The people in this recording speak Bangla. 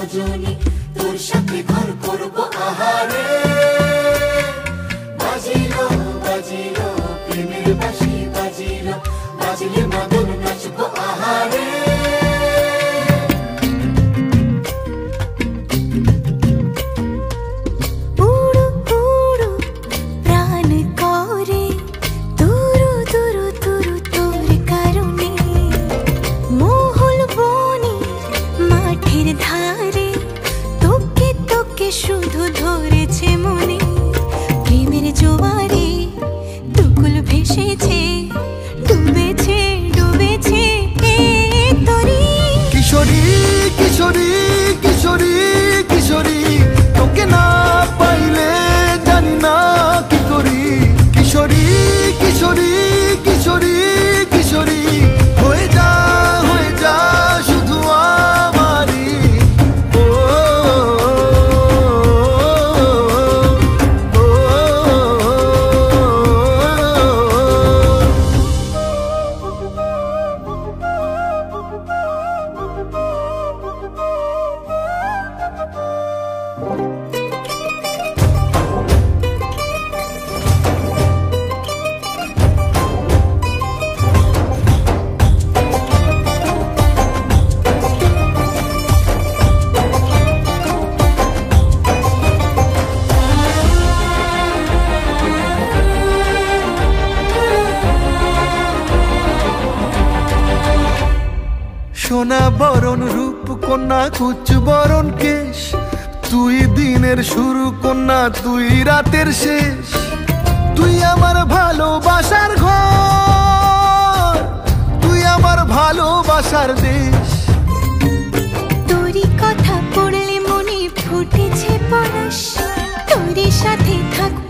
রজনী, তোর সাথে ঘর করবো আহারে। বাজিলো বাজিলো প্রেমের বাঁশি বাজিলো, বাজলে মদন নাচবো আহারে। শুধু ধরেছে মনে প্রেমের জোয়ারে, দুকুল ভেসেছে, ডুবেছে ডুবেছে তরি। কিশোরী কিশোরী কিশোরী কিশোরী, তোকে না পাইলে জানি না কি করি। কিশোরী কিশোরী কিশোরী কিশোরী, হয়ে যা শুধু আমারই। সোনা বরণ রূপ কন্যা, কুচ বরণ কেশ, তুই দিনের শুরু কন্যা, তুই রাতের শেষ। তুই আমার ভালোবাসার ঘর, তুই আমার ভালোবাসার দেশ। তোরই কথা পড়লে মনে ফুটেছে পরশ, তোরই সাথে থাকবো